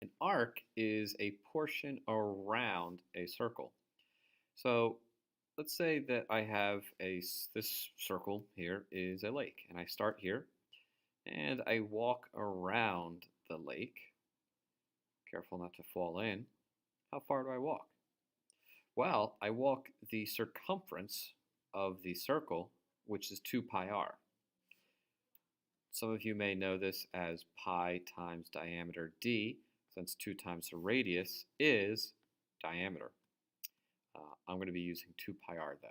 An arc is a portion around a circle. So let's say that I have this circle here is a lake, and I start here and I walk around the lake, careful not to fall in. How far do I walk? Well, I walk the circumference of the circle, which is 2 pi r. Some of you may know this as pi times diameter d, since 2 times the radius is diameter. I'm going to be using 2 pi r though.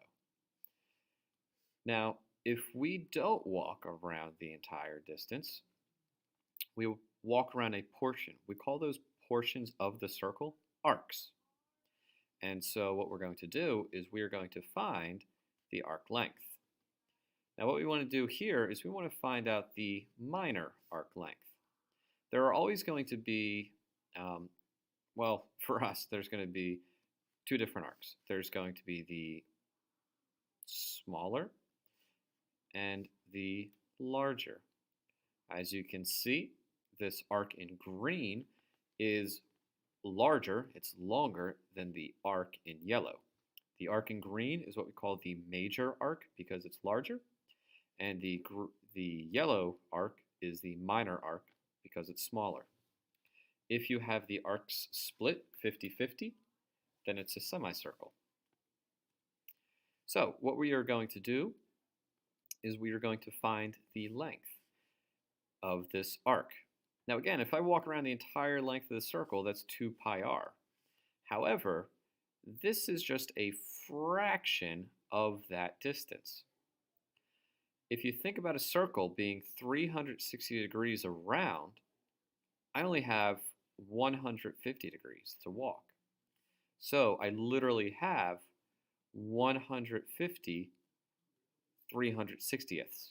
Now, if we don't walk around the entire distance, we walk around a portion. We call those portions of the circle arcs. And so what we're going to do is we are going to find the arc length. Now what we want to do here is we want to find out the minor arc length. There are always going to be, well, for us, there's going to be two different arcs. There's going to be the smaller and the larger. As you can see, this arc in green is larger, it's longer than the arc in yellow. The arc in green is what we call the major arc because it's larger, and the yellow arc is the minor arc because it's smaller. If you have the arcs split 50-50, then it's a semicircle. So what we are going to do is we are going to find the length of this arc. Now again, if I walk around the entire length of the circle, that's 2 pi r. However, this is just a fraction of that distance. If you think about a circle being 360 degrees around, I only have 150 degrees to walk. So I literally have 150 360ths.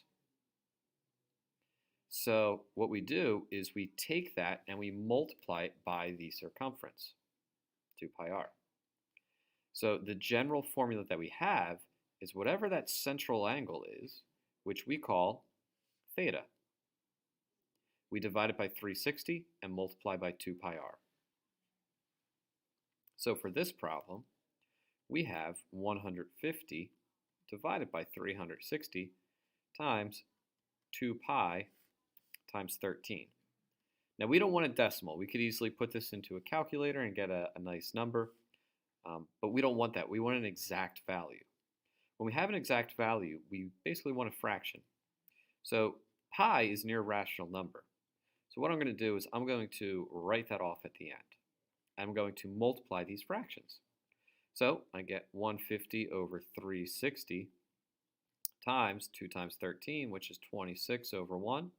So what we do is we take that and we multiply it by the circumference, 2 pi r. So the general formula that we have is whatever that central angle is, which we call theta. We divide it by 360 and multiply by 2 pi r. So for this problem, we have 150 divided by 360 times 2 pi times 13. Now we don't want a decimal. We could easily put this into a calculator and get a nice number, but we don't want that. We want an exact value. When we have an exact value, we basically want a fraction. So pi is near a rational number. So what I'm going to do is I'm going to write that off at the end. I'm going to multiply these fractions. So I get 150 over 360 times 2 times 13, which is 26 over 1,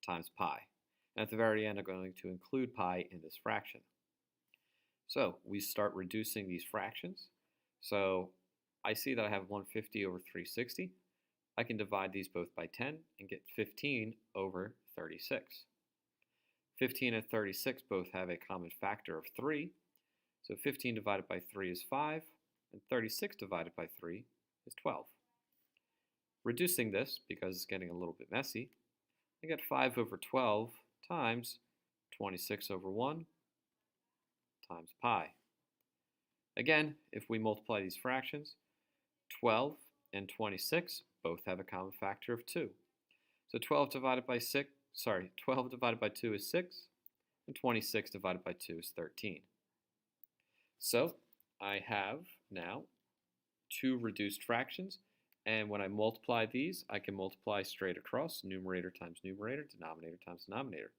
times pi. And at the very end, I'm going to include pi in this fraction. So we start reducing these fractions. So I see that I have 150 over 360. I can divide these both by 10 and get 15 over 36. 15 and 36 both have a common factor of 3. So 15 divided by 3 is 5, and 36 divided by 3 is 12. Reducing this, because it's getting a little bit messy, I get 5 over 12 times 26 over 1 times pi. Again, if we multiply these fractions, 12 and 26 both have a common factor of 2. So 12 divided by 2 is 6, and 26 divided by 2 is 13. So I have now two reduced fractions, and when I multiply these, I can multiply straight across, numerator times numerator, denominator times denominator.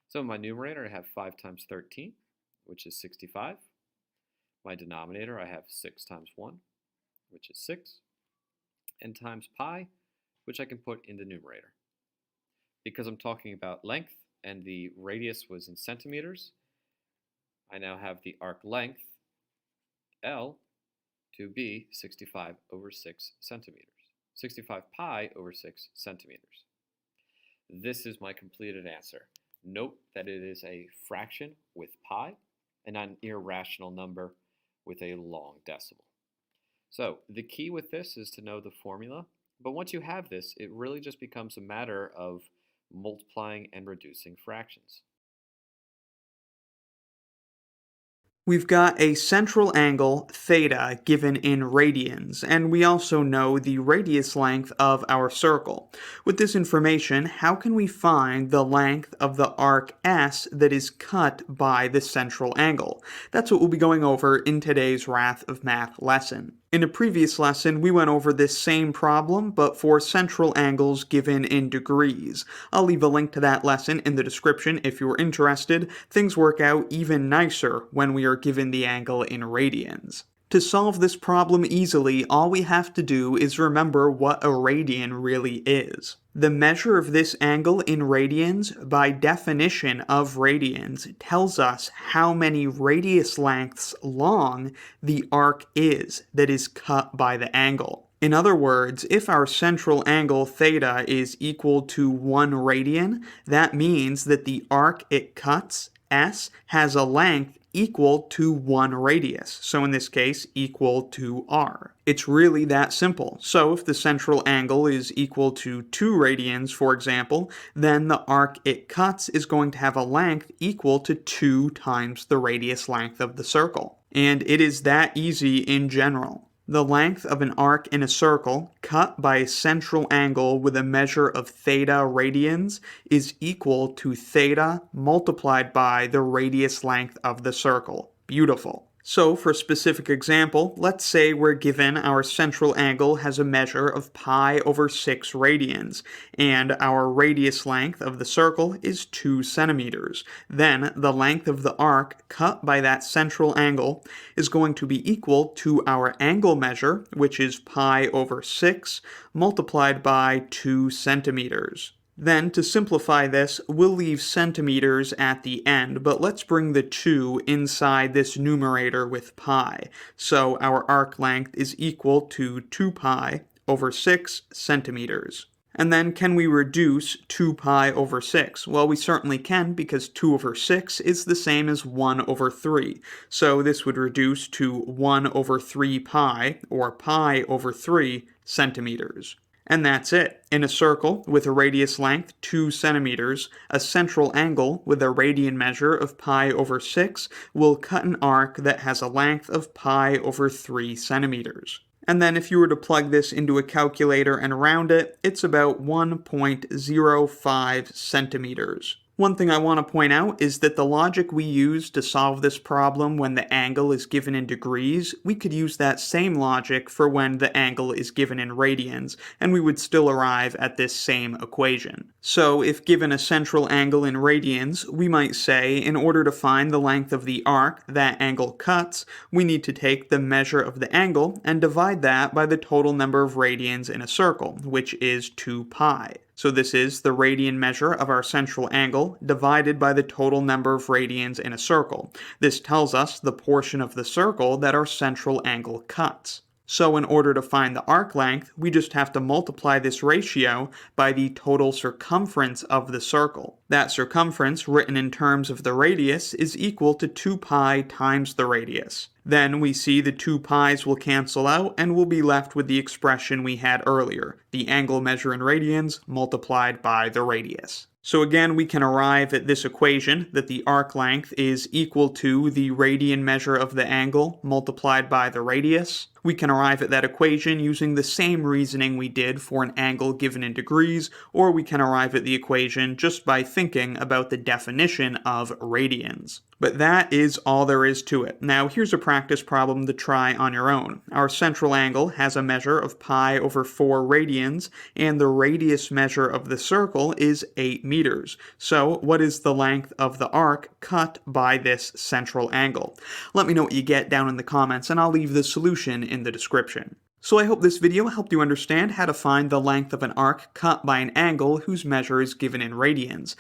So in my numerator, I have 5 times 13, which is 65. My denominator, I have 6 times 1, which is 6, and times pi, which I can put in the numerator. Because I'm talking about length and the radius was in centimeters, I now have the arc length, L, to be 65 over 6 centimeters. 65 pi over 6 centimeters. This is my completed answer. Note that it is a fraction with pi and not an irrational number with a long decimal. So the key with this is to know the formula, but once you have this, it really just becomes a matter of multiplying and reducing fractions. We've got a central angle, theta, given in radians, and we also know the radius length of our circle. With this information, how can we find the length of the arc S that is cut by the central angle? That's what we'll be going over in today's Wrath of Math lesson. In a previous lesson, we went over this same problem, but for central angles given in degrees. I'll leave a link to that lesson in the description if you're interested. Things work out even nicer when we are given the angle in radians. To solve this problem easily, all we have to do is remember what a radian really is. The measure of this angle in radians, by definition of radians, tells us how many radius lengths long the arc is that is cut by the angle. In other words, if our central angle theta is equal to 1 radian, that means that the arc it cuts, S, has a length equal to 1 radius, so in this case equal to r. It's really that simple. So if the central angle is equal to 2 radians, for example, then the arc it cuts is going to have a length equal to 2 times the radius length of the circle. And it is that easy in general. The length of an arc in a circle cut by a central angle with a measure of theta radians is equal to theta multiplied by the radius length of the circle. Beautiful. So for a specific example, let's say we're given our central angle has a measure of pi over 6 radians, and our radius length of the circle is 2 centimeters. Then the length of the arc cut by that central angle is going to be equal to our angle measure, which is pi over 6, multiplied by 2 centimeters. Then, to simplify this, we'll leave centimeters at the end, but let's bring the 2 inside this numerator with pi. So our arc length is equal to 2 pi over 6 centimeters. And then can we reduce 2 pi over 6? Well, we certainly can, because 2 over 6 is the same as 1 over 3. So this would reduce to 1 over 3 pi, or pi over 3 centimeters. And that's it. In a circle with a radius length 2 centimeters, a central angle with a radian measure of pi over 6 will cut an arc that has a length of pi over 3 centimeters. And then if you were to plug this into a calculator and round it, it's about 1.05 centimeters. One thing I want to point out is that the logic we use to solve this problem when the angle is given in degrees, we could use that same logic for when the angle is given in radians, and we would still arrive at this same equation. So if given a central angle in radians, we might say in order to find the length of the arc that angle cuts, we need to take the measure of the angle and divide that by the total number of radians in a circle, which is 2 pi. So this is the radian measure of our central angle divided by the total number of radians in a circle. This tells us the portion of the circle that our central angle cuts. So in order to find the arc length, we just have to multiply this ratio by the total circumference of the circle. That circumference, written in terms of the radius, is equal to 2 pi times the radius. Then we see the 2 pi's will cancel out and we'll be left with the expression we had earlier, the angle measure in radians multiplied by the radius. So again, we can arrive at this equation that the arc length is equal to the radian measure of the angle multiplied by the radius. We can arrive at that equation using the same reasoning we did for an angle given in degrees, or we can arrive at the equation just by thinking about the definition of radians. But that is all there is to it. Now here's a practice problem to try on your own. Our central angle has a measure of pi over 4 radians, and the radius measure of the circle is 8 meters. So what is the length of the arc cut by this central angle? Let me know what you get down in the comments, and I'll leave the solution in the description. So I hope this video helped you understand how to find the length of an arc cut by an angle whose measure is given in radians.